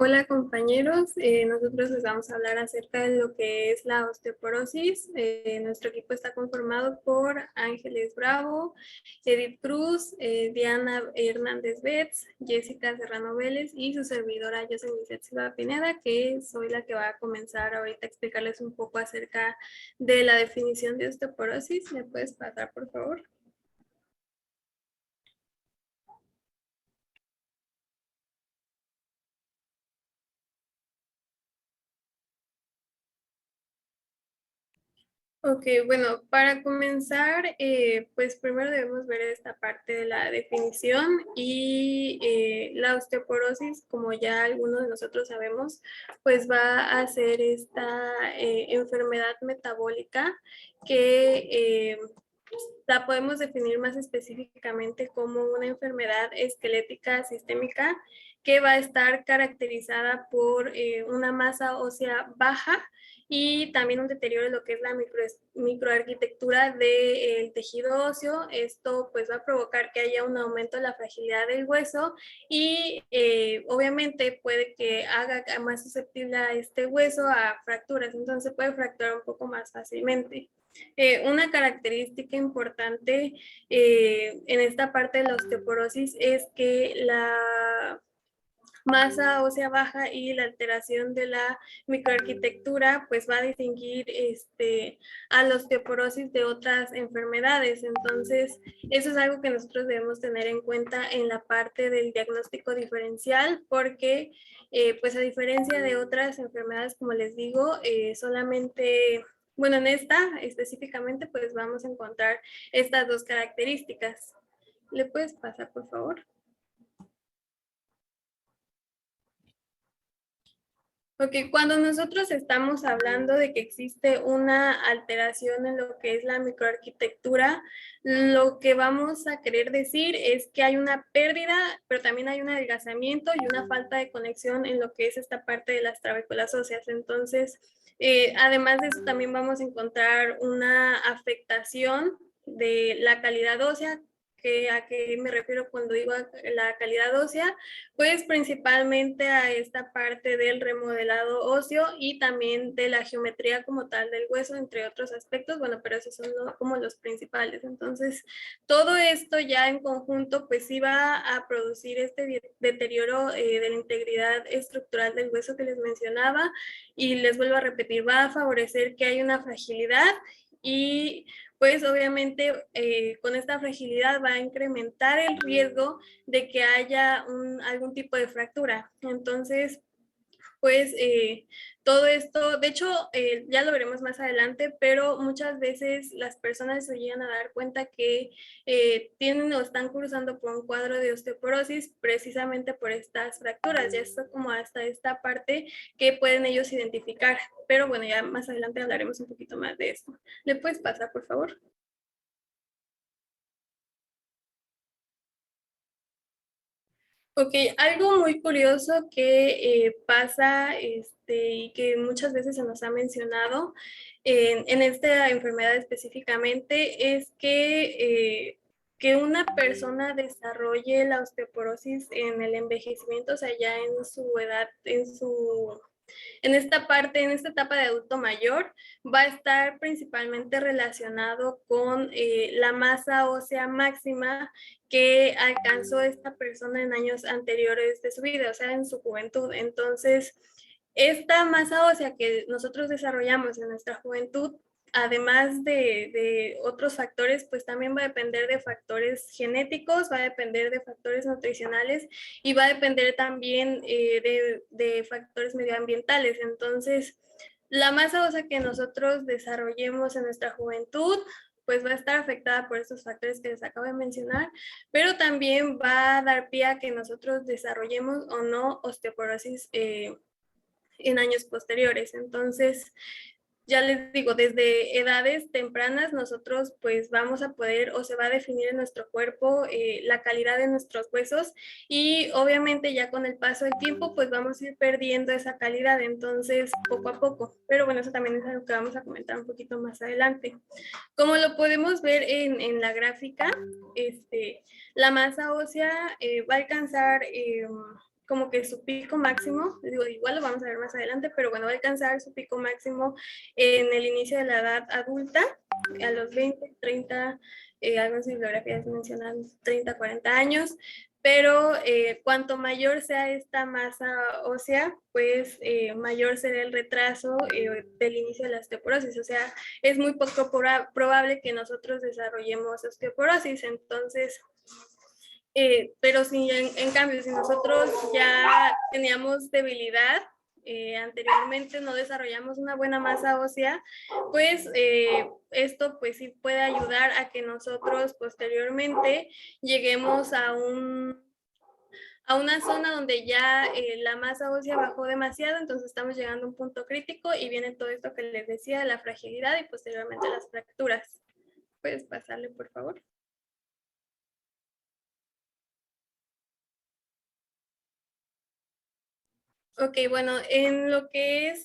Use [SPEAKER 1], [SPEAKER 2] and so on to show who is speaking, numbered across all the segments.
[SPEAKER 1] Hola compañeros, nosotros les vamos a hablar acerca de lo que es la osteoporosis. Nuestro equipo está conformado por Ángeles Bravo, Edith Cruz, Diana Hernández Betts, Jessica Serrano Vélez y su servidora Yosemite Silva Pineda, que soy la que va a comenzar ahorita a explicarles un poco acerca de la definición de osteoporosis. ¿Me puedes pasar, por favor? Ok, bueno, para comenzar, pues primero debemos ver esta parte de la definición y la osteoporosis, como ya algunos de nosotros sabemos, pues va a ser esta enfermedad metabólica que la podemos definir más específicamente como una enfermedad esquelética sistémica que va a estar caracterizada por una masa ósea baja y también un deterioro de lo que es la microarquitectura del tejido óseo. Esto pues va a provocar que haya un aumento de la fragilidad del hueso y obviamente puede que haga más susceptible a este hueso a fracturas, entonces puede fracturar un poco más fácilmente. Una característica importante en esta parte de la osteoporosis es que la masa ósea baja y la alteración de la microarquitectura pues va a distinguir a la osteoporosis de otras enfermedades. Entonces, eso es algo que nosotros debemos tener en cuenta en la parte del diagnóstico diferencial porque pues a diferencia de otras enfermedades, como les digo, solamente, bueno, en esta específicamente pues vamos a encontrar estas dos características. ¿Le puedes pasar, por favor? Ok, cuando nosotros estamos hablando de que existe una alteración en lo que es la microarquitectura, lo que vamos a querer decir es que hay una pérdida, pero también hay un adelgazamiento y una falta de conexión en lo que es esta parte de las trabéculas óseas. Entonces, además de eso, también vamos a encontrar una afectación de la calidad ósea. ¿A qué me refiero cuando digo la calidad ósea? Pues principalmente a esta parte del remodelado óseo y también de la geometría como tal del hueso, entre otros aspectos, bueno, pero esos son como los principales. Entonces, todo esto ya en conjunto, pues sí va a producir este deterioro de la integridad estructural del hueso que les mencionaba y les vuelvo a repetir, va a favorecer que haya una fragilidad y pues obviamente con esta fragilidad va a incrementar el riesgo de que haya algún tipo de fractura. Entonces, pues todo esto, de hecho, ya lo veremos más adelante, pero muchas veces las personas se llegan a dar cuenta que tienen o están cruzando por un cuadro de osteoporosis precisamente por estas fracturas, ya está como hasta esta parte que pueden ellos identificar, pero bueno, ya más adelante hablaremos un poquito más de esto. ¿Le puedes pasar, por favor? Ok, algo muy curioso que pasa y que muchas veces se nos ha mencionado en esta enfermedad específicamente es que una persona desarrolle la osteoporosis en el envejecimiento, o sea, ya en su edad, en esta parte, en esta etapa de adulto mayor, va a estar principalmente relacionado con la masa ósea máxima que alcanzó esta persona en años anteriores de su vida, o sea, en su juventud. Entonces, esta masa ósea que nosotros desarrollamos en nuestra juventud, además de otros factores, pues también va a depender de factores genéticos, va a depender de factores nutricionales y va a depender también de factores medioambientales. Entonces, la masa ósea que nosotros desarrollemos en nuestra juventud pues va a estar afectada por estos factores que les acabo de mencionar, pero también va a dar pie a que nosotros desarrollemos o no osteoporosis en años posteriores. Entonces, ya les digo, desde edades tempranas nosotros pues vamos a poder o se va a definir en nuestro cuerpo la calidad de nuestros huesos y obviamente ya con el paso del tiempo pues vamos a ir perdiendo esa calidad, entonces poco a poco. Pero bueno, eso también es algo que vamos a comentar un poquito más adelante. Como lo podemos ver la gráfica, la masa ósea va a alcanzar como que su pico máximo, digo, igual lo vamos a ver más adelante, pero bueno, va a alcanzar su pico máximo en el inicio de la edad adulta, a los 20, 30, algunas bibliografías mencionan 30, 40 años, pero cuanto mayor sea esta masa ósea, pues mayor será el retraso del inicio de la osteoporosis, o sea, es muy poco probable que nosotros desarrollemos osteoporosis, entonces pero si en cambio, si nosotros ya teníamos debilidad, anteriormente no desarrollamos una buena masa ósea, pues esto pues sí puede ayudar a que nosotros posteriormente lleguemos a una zona donde ya la masa ósea bajó demasiado, entonces estamos llegando a un punto crítico y viene todo esto que les decía, la fragilidad y posteriormente las fracturas. ¿Puedes pasarle, por favor? Ok, bueno, en lo que es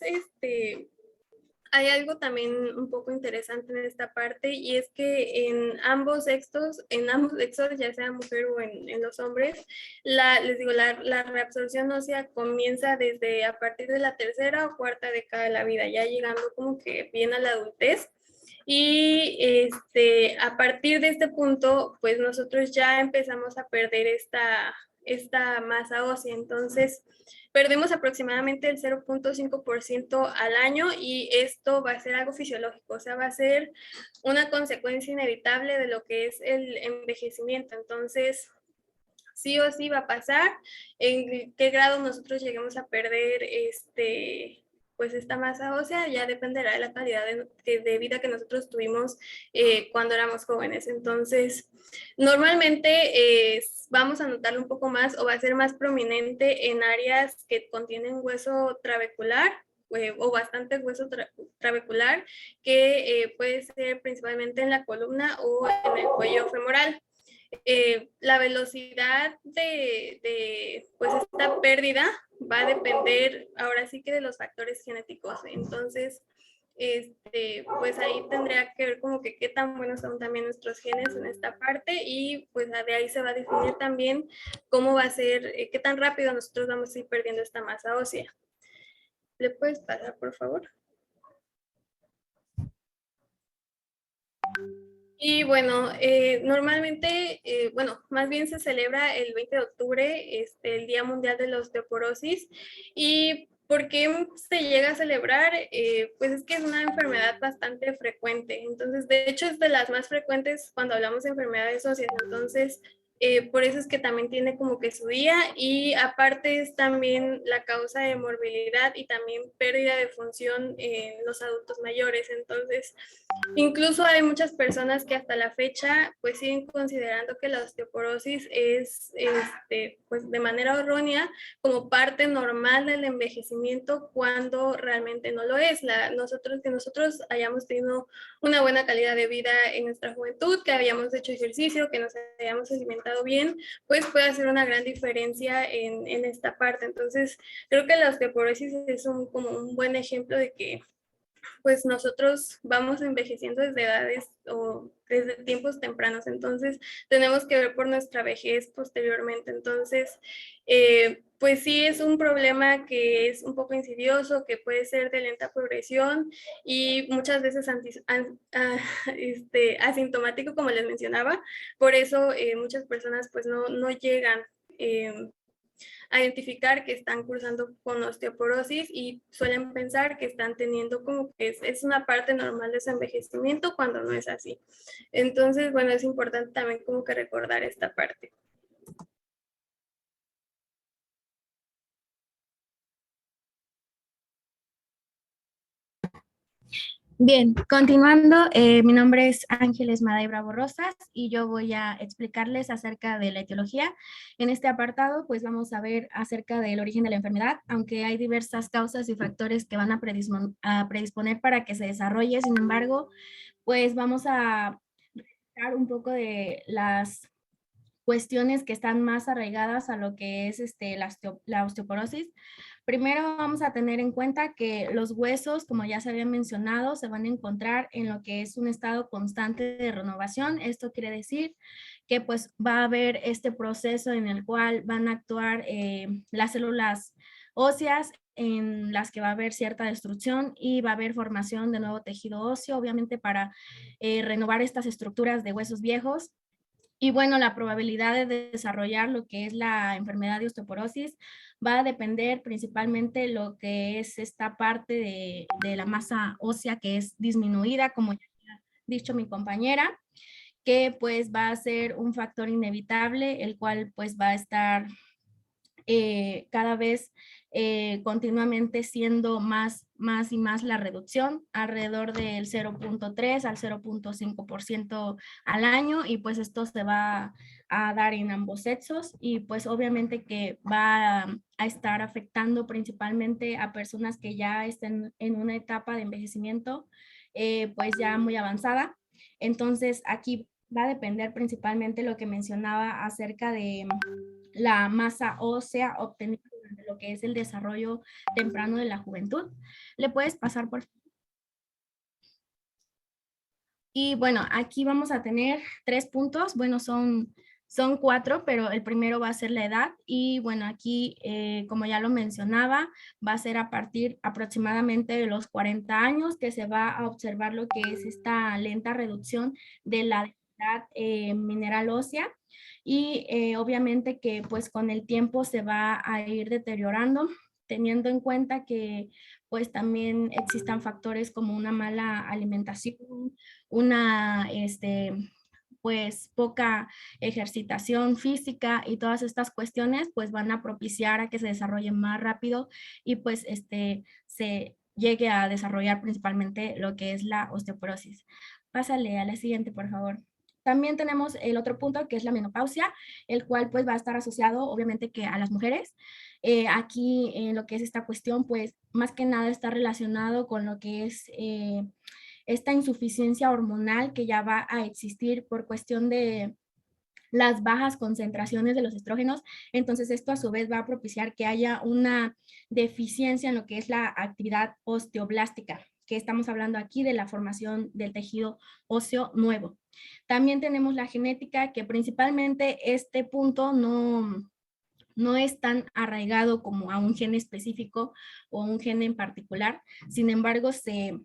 [SPEAKER 1] hay algo también un poco interesante en esta parte y es que en ambos sexos, ya sea mujer o en los hombres, les digo, la reabsorción ósea comienza desde a partir de la tercera o cuarta década de la vida, ya llegando como que bien a la adultez. Y a partir de este punto, pues nosotros ya empezamos a perder esta masa ósea. Entonces, perdemos aproximadamente el 0.5% al año y esto va a ser algo fisiológico, o sea, va a ser una consecuencia inevitable de lo que es el envejecimiento. Entonces, sí o sí va a pasar. En qué grado nosotros lleguemos a perder pues esta masa ósea ya dependerá de la calidad de vida que nosotros tuvimos cuando éramos jóvenes. Entonces, normalmente vamos a notarlo un poco más o va a ser más prominente en áreas que contienen hueso trabecular o bastante hueso trabecular, que puede ser principalmente en la columna o en el cuello femoral. La velocidad pues esta pérdida va a depender ahora sí que de los factores genéticos. Entonces, pues ahí tendría que ver como que qué tan buenos son también nuestros genes en esta parte y pues de ahí se va a definir también cómo va a ser, qué tan rápido nosotros vamos a ir perdiendo esta masa ósea. ¿Le puedes pasar, por favor? Y bueno, normalmente, bueno, más bien se celebra el 20 de octubre, el Día Mundial de la Osteoporosis. ¿Y por qué se llega a celebrar? Pues es que es una enfermedad bastante frecuente. Entonces, de hecho, es de las más frecuentes cuando hablamos de enfermedades óseas. Entonces, por eso es que también tiene como que su día y aparte es también la causa de morbilidad y también pérdida de función en los adultos mayores. Entonces, incluso hay muchas personas que hasta la fecha pues siguen considerando que la osteoporosis es pues de manera errónea como parte normal del envejecimiento cuando realmente no lo es. Que nosotros hayamos tenido una buena calidad de vida en nuestra juventud, que habíamos hecho ejercicio, que nos hayamos alimentado bien, pues puede hacer una gran diferencia en esta parte. Entonces, creo que la osteoporosis es como un buen ejemplo de que pues nosotros vamos envejeciendo desde edades o desde tiempos tempranos, entonces tenemos que ver por nuestra vejez posteriormente. Entonces, pues sí es un problema que es un poco insidioso, que puede ser de lenta progresión y muchas veces asintomático, como les mencionaba. Por eso muchas personas pues no llegan a identificar que están cursando con osteoporosis y suelen pensar que están teniendo como que es una parte normal de su envejecimiento cuando no es así. Entonces, bueno, es importante también como que recordar esta parte.
[SPEAKER 2] Bien, continuando, mi nombre es Ángeles Maday Bravo Rosas y yo voy a explicarles acerca de la etiología. En este apartado, pues vamos a ver acerca del origen de la enfermedad, aunque hay diversas causas y factores que van a predisponer para que se desarrolle. Sin embargo, pues vamos a hablar un poco de las cuestiones que están más arraigadas a lo que es la osteoporosis. Primero vamos a tener en cuenta que los huesos, como ya se había mencionado, se van a encontrar en lo que es un estado constante de renovación. Esto quiere decir que pues va a haber este proceso en el cual van a actuar las células óseas en las que va a haber cierta destrucción y va a haber formación de nuevo tejido óseo, obviamente para renovar estas estructuras de huesos viejos. Y bueno, la probabilidad de desarrollar lo que es la enfermedad de osteoporosis va a depender principalmente de lo que es esta parte de la masa ósea que es disminuida, como ya ha dicho mi compañera, que pues va a ser un factor inevitable, el cual pues va a estar cada vez continuamente siendo más y más la reducción, alrededor del 0.3 al 0.5% al año, y pues esto se va a dar en ambos sexos, y pues obviamente que va a estar afectando principalmente a personas que ya estén en una etapa de envejecimiento pues ya muy avanzada. Entonces aquí va a depender principalmente lo que mencionaba acerca de la masa ósea obtenida durante lo que es el desarrollo temprano de la juventud. ¿Le puedes pasar, por favor? Y bueno, aquí vamos a tener 3 puntos. Bueno, son 4, pero el primero va a ser la edad. Y bueno, aquí, como ya lo mencionaba, va a ser a partir aproximadamente de los 40 años que se va a observar lo que es esta lenta reducción de la densidad mineral ósea. Y obviamente que pues con el tiempo se va a ir deteriorando, teniendo en cuenta que pues también existan factores como una mala alimentación, una, pues poca ejercitación física, y todas estas cuestiones pues van a propiciar a que se desarrolle más rápido y pues se llegue a desarrollar principalmente lo que es la osteoporosis. Pásale a la siguiente, por favor. También tenemos el otro punto que es la menopausia, el cual pues va a estar asociado obviamente que a las mujeres. Aquí en lo que es esta cuestión pues más que nada está relacionado con lo que es esta insuficiencia hormonal que ya va a existir por cuestión de las bajas concentraciones de los estrógenos. Entonces esto a su vez va a propiciar que haya una deficiencia en lo que es la actividad osteoblástica, que estamos hablando aquí de la formación del tejido óseo nuevo. También tenemos la genética, que principalmente este punto no es tan arraigado como a un gen específico o un gen en particular. Sin embargo, se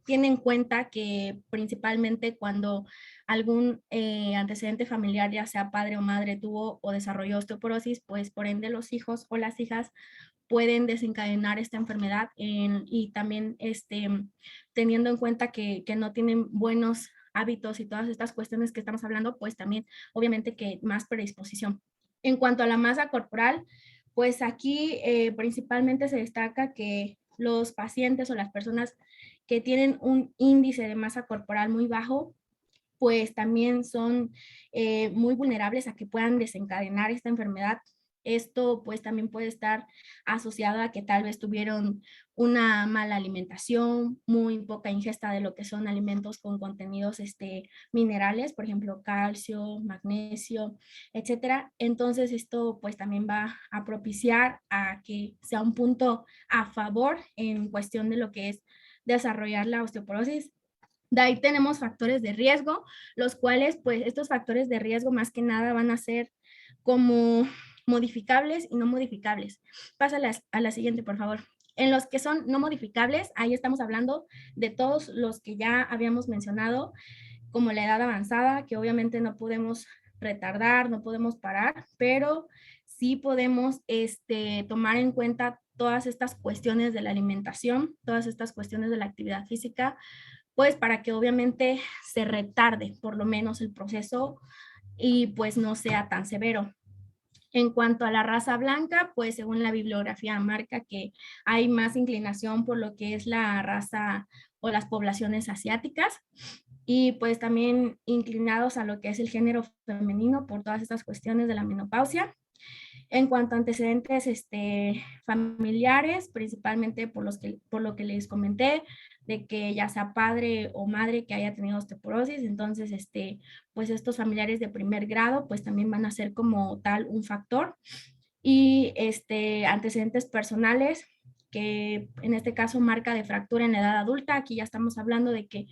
[SPEAKER 2] tiene en cuenta que principalmente cuando algún antecedente familiar, ya sea padre o madre, tuvo o desarrolló osteoporosis, pues por ende los hijos o las hijas pueden desencadenar esta enfermedad y también teniendo en cuenta que no tienen buenos hábitos y todas estas cuestiones que estamos hablando, pues también obviamente que más predisposición. En cuanto a la masa corporal, pues aquí principalmente se destaca que los pacientes o las personas que tienen un índice de masa corporal muy bajo, pues también son muy vulnerables a que puedan desencadenar esta enfermedad. Esto pues también puede estar asociado a que tal vez tuvieron una mala alimentación, muy poca ingesta de lo que son alimentos con contenidos minerales, por ejemplo, calcio, magnesio, etcétera. Entonces esto pues también va a propiciar a que sea un punto a favor en cuestión de lo que es desarrollar la osteoporosis. De ahí tenemos factores de riesgo, los cuales, pues, estos factores de riesgo más que nada van a ser como modificables y no modificables. Pasa a la siguiente, por favor. En los que son no modificables, ahí estamos hablando de todos los que ya habíamos mencionado, como la edad avanzada, que obviamente no podemos retardar, no podemos parar, pero sí podemos tomar en cuenta todas estas cuestiones de la alimentación, todas estas cuestiones de la actividad física, pues para que obviamente se retarde por lo menos el proceso y pues no sea tan severo. En cuanto a la raza blanca, pues según la bibliografía marca que hay más inclinación por lo que es la raza o las poblaciones asiáticas, y pues también inclinados a lo que es el género femenino por todas estas cuestiones de la menopausia. En cuanto a antecedentes familiares, principalmente por lo que les comenté, de que ya sea padre o madre que haya tenido osteoporosis, entonces pues estos familiares de primer grado pues también van a ser como tal un factor. Y antecedentes personales, que en este caso marca de fractura en la edad adulta, aquí ya estamos hablando de que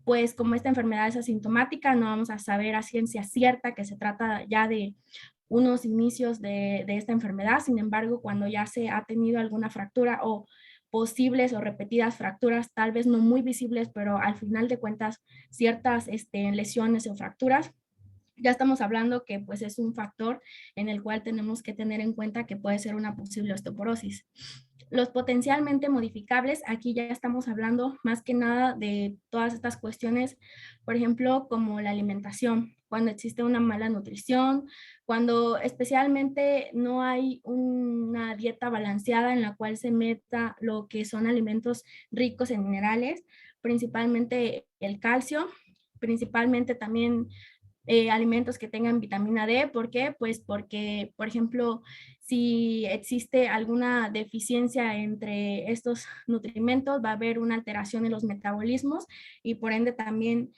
[SPEAKER 2] pues como esta enfermedad es asintomática, no vamos a saber a ciencia cierta que se trata ya de unos inicios de esta enfermedad. Sin embargo, cuando ya se ha tenido alguna fractura o posibles o repetidas fracturas, tal vez no muy visibles, pero al final de cuentas ciertas lesiones o fracturas, ya estamos hablando que pues es un factor en el cual tenemos que tener en cuenta que puede ser una posible osteoporosis. Los potencialmente modificables, aquí ya estamos hablando más que nada de todas estas cuestiones, por ejemplo, como la alimentación, cuando existe una mala nutrición, cuando especialmente no hay una dieta balanceada en la cual se meta lo que son alimentos ricos en minerales, principalmente el calcio, principalmente también alimentos que tengan vitamina D. ¿Por qué? Pues porque, por ejemplo, si existe alguna deficiencia entre estos nutrimentos, va a haber una alteración en los metabolismos y por ende también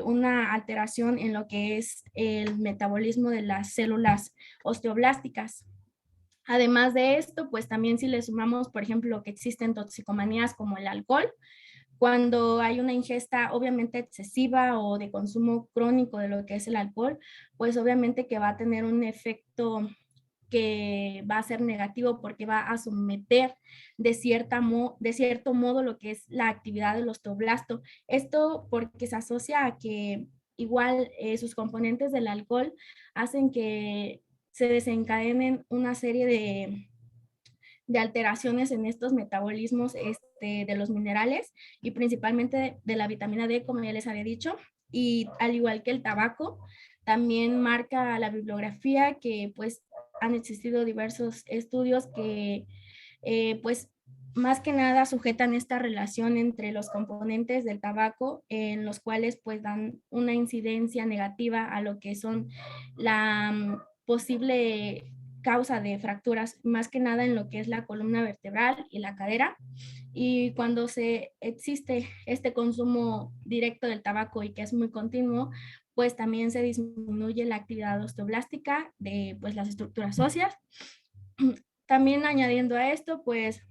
[SPEAKER 2] una alteración en lo que es el metabolismo de las células osteoblásticas. Además de esto, pues también si le sumamos, por ejemplo, que existen toxicomanías como el alcohol, cuando hay una ingesta obviamente excesiva o de consumo crónico de lo que es el alcohol, pues obviamente que va a tener un efecto que va a ser negativo porque va a someter de cierto modo lo que es la actividad del osteoblasto. Esto porque se asocia a que igual sus componentes del alcohol hacen que se desencadenen una serie de alteraciones en estos metabolismos de los minerales y principalmente de la vitamina D, como ya les había dicho. Y al igual que el tabaco, también marca la bibliografía que pues han existido diversos estudios que pues más que nada sujetan esta relación entre los componentes del tabaco, en los cuales pues dan una incidencia negativa a lo que son la posible causa de fracturas, más que nada en lo que es la columna vertebral y la cadera. Y cuando se existe este consumo directo del tabaco y que es muy continuo, pues también se disminuye la actividad osteoblástica de pues las estructuras óseas. También añadiendo a esto, pues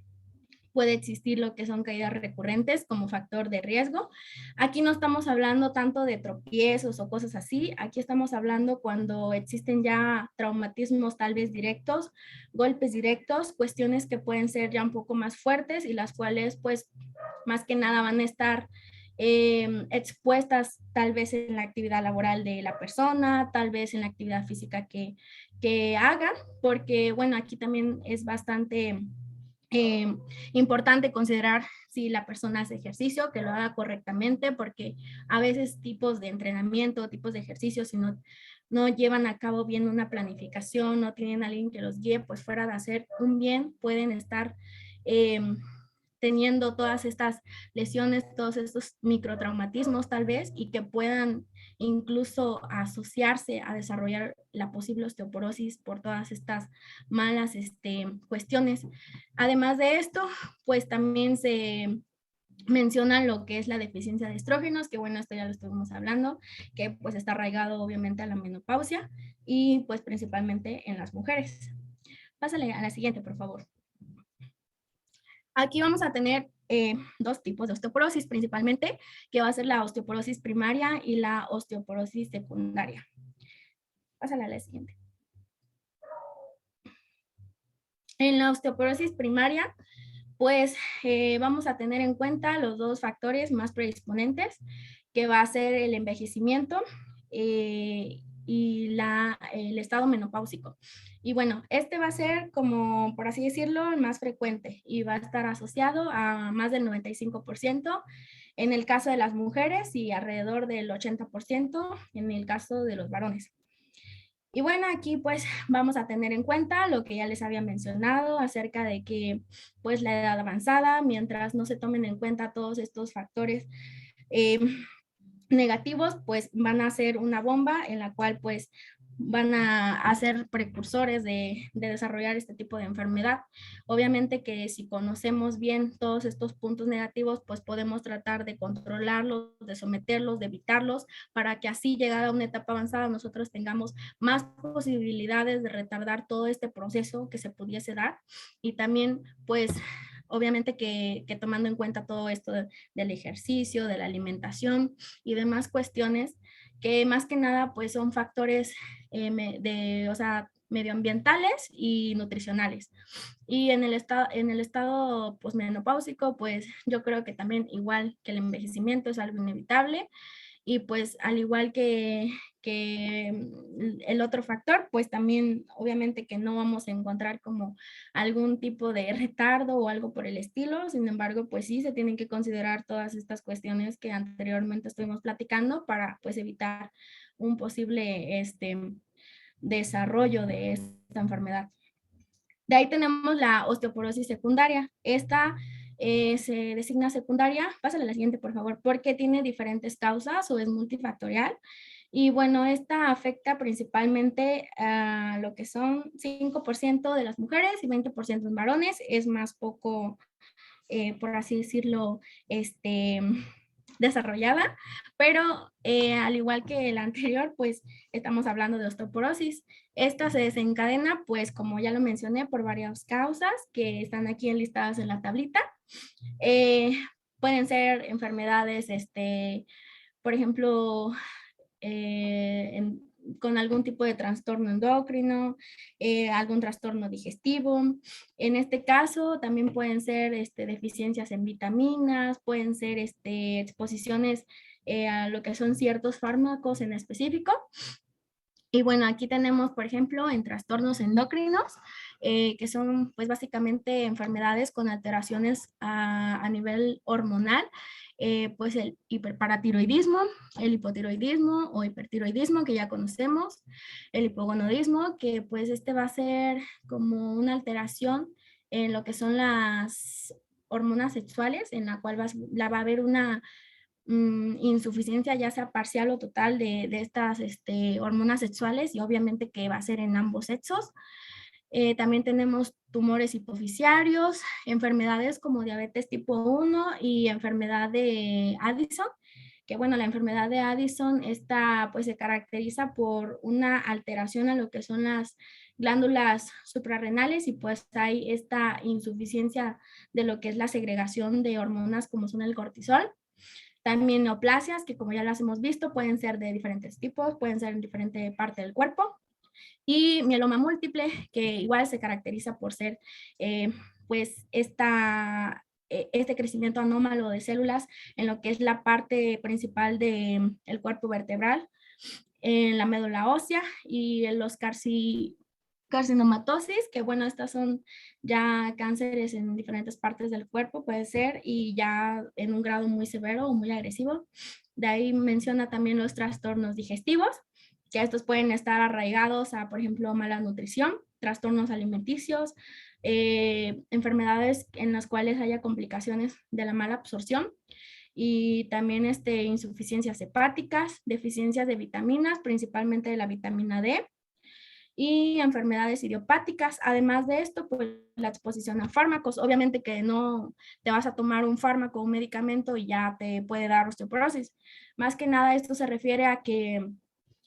[SPEAKER 2] puede existir lo que son caídas recurrentes como factor de riesgo. Aquí no estamos hablando tanto de tropiezos o cosas así, aquí estamos hablando cuando existen ya traumatismos tal vez directos, golpes directos, cuestiones que pueden ser ya un poco más fuertes y las cuales pues más que nada van a estar expuestas tal vez en la actividad laboral de la persona, tal vez en la actividad física que hagan, porque bueno, aquí también es bastante eh, importante considerar si la persona hace ejercicio, que lo haga correctamente, porque a veces tipos de entrenamiento, tipos de ejercicio, si no llevan a cabo bien una planificación, no tienen a alguien que los guíe, pues fuera de hacer un bien, pueden estar teniendo todas estas lesiones, todos estos microtraumatismos tal vez, y que puedan incluso asociarse a desarrollar la posible osteoporosis por todas estas malas cuestiones. Además de esto, pues también se menciona lo que es la deficiencia de estrógenos, que bueno, esto ya lo estuvimos hablando, que pues está arraigado obviamente a la menopausia y pues principalmente en las mujeres. Pásale a la siguiente, por favor. Aquí vamos a tener dos tipos de osteoporosis principalmente, que va a ser la osteoporosis primaria y la osteoporosis secundaria. Pásale a la siguiente. En la osteoporosis primaria, pues vamos a tener en cuenta los dos factores más predisponentes, que va a ser el envejecimiento y el estado menopáusico. Y bueno, este va a ser como, por así decirlo, el más frecuente y va a estar asociado a más del 95% en el caso de las mujeres y alrededor del 80% en el caso de los varones. Y bueno, aquí pues vamos a tener en cuenta lo que ya les había mencionado acerca de que pues la edad avanzada, mientras no se tomen en cuenta todos estos factores eh, negativos, pues van a ser una bomba en la cual pues van a ser precursores de desarrollar este tipo de enfermedad. Obviamente que si conocemos bien todos estos puntos negativos, pues podemos tratar de controlarlos, de someterlos, de evitarlos, para que así llegada a una etapa avanzada nosotros tengamos más posibilidades de retardar todo este proceso que se pudiese dar y también pues obviamente que tomando en cuenta todo esto del ejercicio, de la alimentación y demás cuestiones, que más que nada pues son factores o sea, medioambientales y nutricionales. Y en el estado pues, menopáusico, pues yo creo que también igual que el envejecimiento es algo inevitable y pues al igual que el otro factor, pues también obviamente que no vamos a encontrar como algún tipo de retardo o algo por el estilo, sin embargo, pues sí se tienen que considerar todas estas cuestiones que anteriormente estuvimos platicando para pues evitar un posible desarrollo de esta enfermedad. De ahí tenemos la osteoporosis secundaria. Esta se designa secundaria, pásale a la siguiente por favor, porque tiene diferentes causas o es multifactorial. Y bueno, esta afecta principalmente a lo que son 5% de las mujeres y 20% de varones. Es más poco, por así decirlo, desarrollada, pero al igual que la anterior, pues estamos hablando de osteoporosis. Esta se desencadena, pues como ya lo mencioné, por varias causas que están aquí enlistadas en la tablita. Eh, Pueden ser enfermedades, por ejemplo, con algún tipo de trastorno endocrino, algún trastorno digestivo. En este caso, también pueden ser deficiencias en vitaminas, pueden ser exposiciones a lo que son ciertos fármacos en específico. Y bueno, aquí tenemos, por ejemplo, en trastornos endocrinos, que son pues básicamente enfermedades con alteraciones a nivel hormonal, pues el hiperparatiroidismo, el hipotiroidismo o hipertiroidismo que ya conocemos, el hipogonadismo, que pues va a ser como una alteración en lo que son las hormonas sexuales, en la cual va a haber una insuficiencia ya sea parcial o total de estas hormonas sexuales y obviamente que va a ser en ambos sexos. También tenemos tumores hipofisiarios, enfermedades como diabetes tipo 1 y enfermedad de Addison, que bueno, la enfermedad de Addison esta pues se caracteriza por una alteración a lo que son las glándulas suprarrenales y pues hay esta insuficiencia de lo que es la segregación de hormonas como son el cortisol. También neoplasias, que como ya las hemos visto, pueden ser de diferentes tipos, pueden ser en diferente parte del cuerpo. Y mieloma múltiple, que igual se caracteriza por ser, pues, este crecimiento anómalo de células en lo que es la parte principal del cuerpo vertebral, en la médula ósea y en los carcinomatosis, que bueno, estas son ya cánceres en diferentes partes del cuerpo, puede ser, y ya en un grado muy severo o muy agresivo. De ahí menciona también los trastornos digestivos, que estos pueden estar arraigados a, por ejemplo, mala nutrición, trastornos alimenticios, enfermedades en las cuales haya complicaciones de la mala absorción y también insuficiencias hepáticas, deficiencias de vitaminas, principalmente de la vitamina D, y enfermedades idiopáticas. Además de esto, pues la exposición a fármacos. Obviamente que no te vas a tomar un fármaco o un medicamento y ya te puede dar osteoporosis. Más que nada esto se refiere a que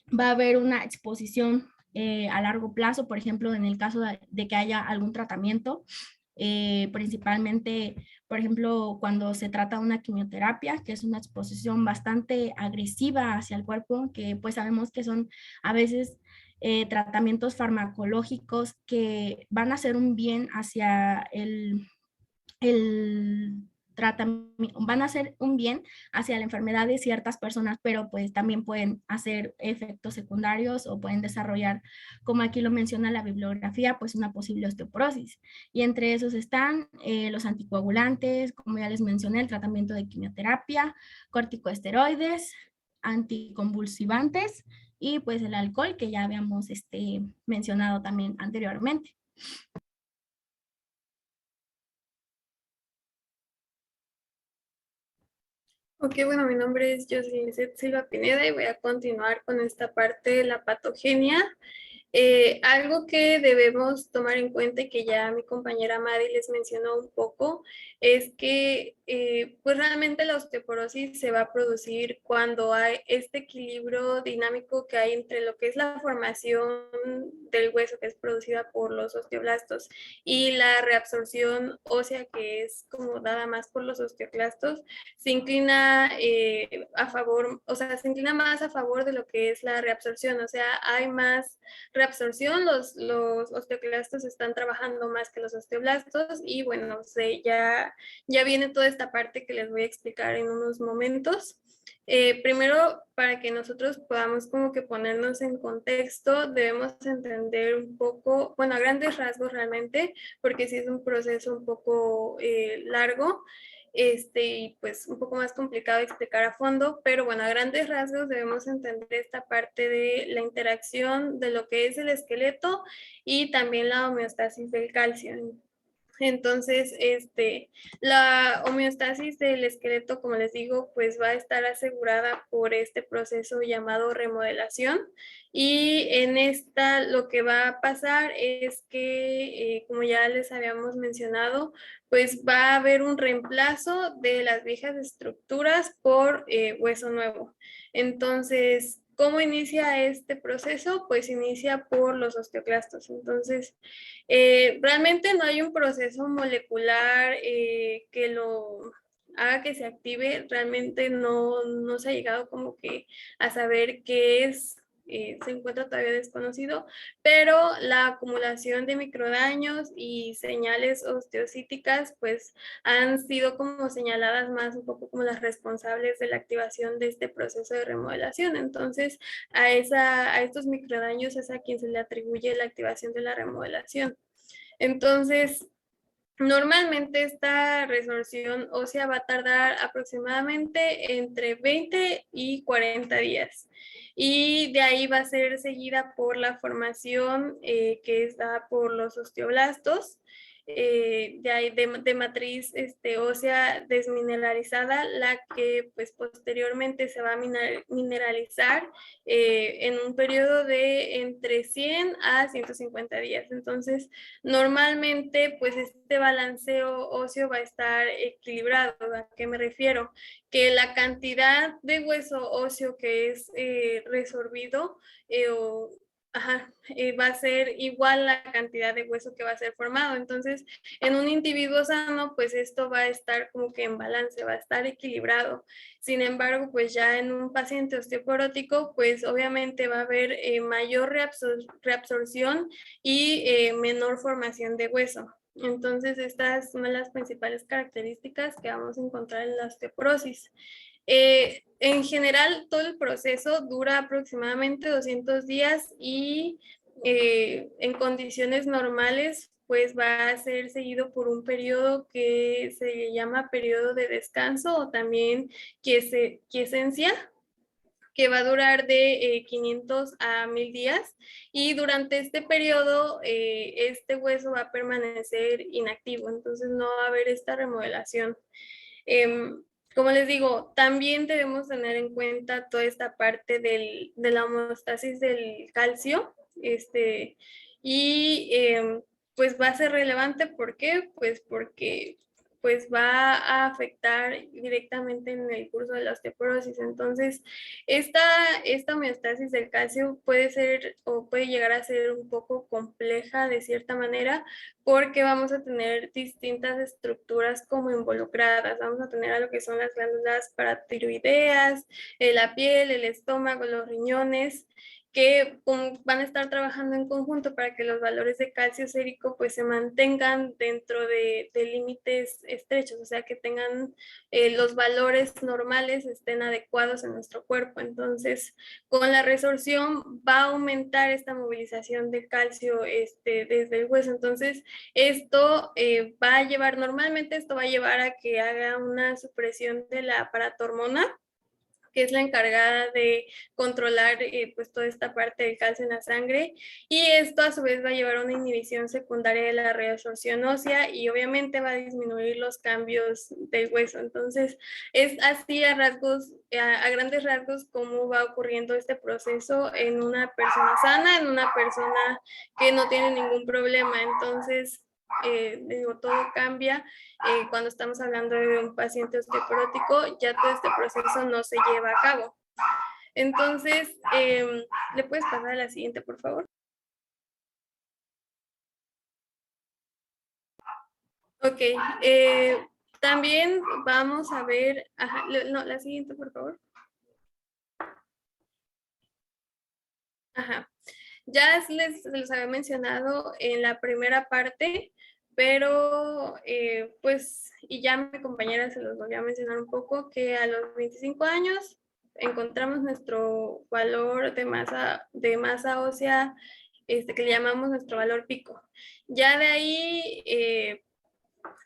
[SPEAKER 2] va a haber una exposición a largo plazo, por ejemplo, en el caso de que haya algún tratamiento, principalmente, por ejemplo, cuando se trata de una quimioterapia, que es una exposición bastante agresiva hacia el cuerpo, que pues sabemos que son a veces tratamientos farmacológicos que van a hacer un bien hacia el tratamiento, van a hacer un bien hacia la enfermedad de ciertas personas, pero pues también pueden hacer efectos secundarios o pueden desarrollar, como aquí lo menciona la bibliografía, pues una posible osteoporosis. Y entre esos están los anticoagulantes, como ya les mencioné, el tratamiento de quimioterapia, corticosteroides, anticonvulsivantes y pues el alcohol que ya habíamos mencionado también anteriormente.
[SPEAKER 1] Ok, bueno, mi nombre es Jocelyn Silva Pineda y voy a continuar con esta parte de la patogenia. Algo que debemos tomar en cuenta y que ya mi compañera Madi les mencionó un poco es que pues realmente la osteoporosis se va a producir cuando hay este equilibrio dinámico que hay entre lo que es la formación del hueso, que es producida por los osteoblastos, y la reabsorción ósea, que es como dada más por los osteoclastos, se inclina a favor, o sea, se inclina más a favor de lo que es la reabsorción, o sea, hay más reabsorción, los osteoclastos están trabajando más que los osteoblastos, y bueno, ya viene toda esta parte que les voy a explicar en unos momentos. Primero, para que nosotros podamos como que ponernos en contexto, debemos entender un poco, bueno, a grandes rasgos realmente, porque sí es un proceso un poco largo, y pues un poco más complicado de explicar a fondo, pero bueno, a grandes rasgos debemos entender esta parte de la interacción de lo que es el esqueleto y también la homeostasis del calcio. Entonces, la homeostasis del esqueleto, como les digo, pues va a estar asegurada por este proceso llamado remodelación. Y en esta lo que va a pasar es que, como ya les habíamos mencionado, pues va a haber un reemplazo de las viejas estructuras por hueso nuevo. Entonces, ¿cómo inicia este proceso? Pues inicia por los osteoclastos. Entonces, realmente no hay un proceso molecular que lo haga que se active, realmente no se ha llegado como que a saber qué es, se encuentra todavía desconocido, pero la acumulación de microdaños y señales osteocíticas pues han sido como señaladas más un poco como las responsables de la activación de este proceso de remodelación. Entonces, a estos microdaños es a quien se le atribuye la activación de la remodelación. Entonces, normalmente esta resorción ósea va a tardar aproximadamente entre 20 y 40 días. Y de ahí va a ser seguida por la formación que es dada por los osteoblastos, de matriz ósea desmineralizada, la que pues posteriormente se va a mineralizar en un periodo de entre 100 a 150 días. Entonces, normalmente, pues este balanceo óseo va a estar equilibrado. ¿A qué me refiero? Que la cantidad de hueso óseo que es resorbido va a ser igual a la cantidad de hueso que va a ser formado. Entonces, en un individuo sano, pues esto va a estar como que en balance, va a estar equilibrado. Sin embargo, pues ya en un paciente osteoporótico, pues obviamente va a haber mayor reabsorción y menor formación de hueso. Entonces, esta es una de las principales características que vamos a encontrar en la osteoporosis. En general, todo el proceso dura aproximadamente 200 días y en condiciones normales, pues va a ser seguido por un periodo que se llama periodo de descanso o también quiesencia, que va a durar de 500 a 1000 días, y durante este periodo este hueso va a permanecer inactivo, entonces no va a haber esta remodelación. Em, Como les digo, también debemos tener en cuenta toda esta parte de la homeostasis del calcio, y pues va a ser relevante. ¿Por qué? Pues porque pues va a afectar directamente en el curso de la osteoporosis. Entonces, esta homeostasis del calcio puede ser o puede llegar a ser un poco compleja de cierta manera, porque vamos a tener distintas estructuras como involucradas. Vamos a tener a lo que son las glándulas paratiroideas, la piel, el estómago, los riñones, que van a estar trabajando en conjunto para que los valores de calcio sérico pues se mantengan dentro de límites estrechos, o sea, que tengan los valores normales, estén adecuados en nuestro cuerpo. Entonces, con la resorción va a aumentar esta movilización de calcio desde el hueso. Entonces, normalmente esto va a llevar a que haga una supresión de la paratormona, que es la encargada de controlar pues toda esta parte del calcio en la sangre, y esto a su vez va a llevar a una inhibición secundaria de la reabsorción ósea y obviamente va a disminuir los cambios del hueso. Entonces es así a grandes rasgos cómo va ocurriendo este proceso en una persona sana, en una persona que no tiene ningún problema. Entonces, digo, todo cambia cuando estamos hablando de un paciente osteoporótico. Ya todo este proceso no se lleva a cabo. Entonces, ¿le puedes pasar a la siguiente, por favor? Ok, también vamos a ver, ajá, no, la siguiente, por favor. Ajá. Ya les había mencionado en la primera parte, pero pues, y ya mi compañera se los voy a mencionar un poco, que a los 25 años encontramos nuestro valor de masa ósea, que le llamamos nuestro valor pico. Ya de ahí,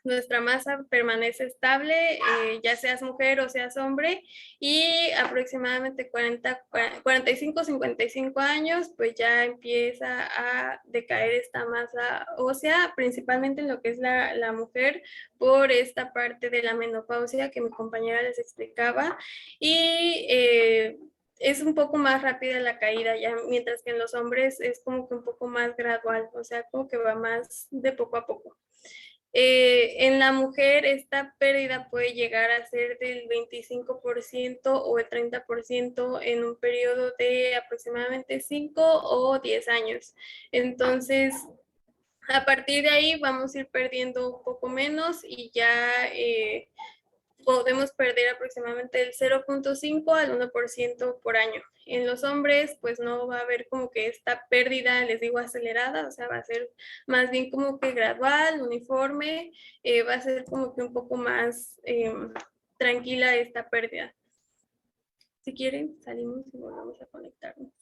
[SPEAKER 1] nuestra masa permanece estable, ya seas mujer o seas hombre, y aproximadamente 45, 55 años, pues ya empieza a decaer esta masa ósea, principalmente en lo que es la mujer, por esta parte de la menopausia que mi compañera les explicaba, y es un poco más rápida la caída, ya, mientras que en los hombres es como que un poco más gradual, o sea, como que va más de poco a poco. En la mujer esta pérdida puede llegar a ser del 25% o el 30% en un periodo de aproximadamente 5 o 10 años. Entonces, a partir de ahí vamos a ir perdiendo un poco menos y ya podemos perder aproximadamente el 0.5 al 1% por año. En los hombres, pues no va a haber como que esta pérdida, les digo, acelerada, o sea, va a ser más bien como que gradual, uniforme, va a ser como que un poco más tranquila esta pérdida. Si quieren, salimos y volvemos a conectarnos.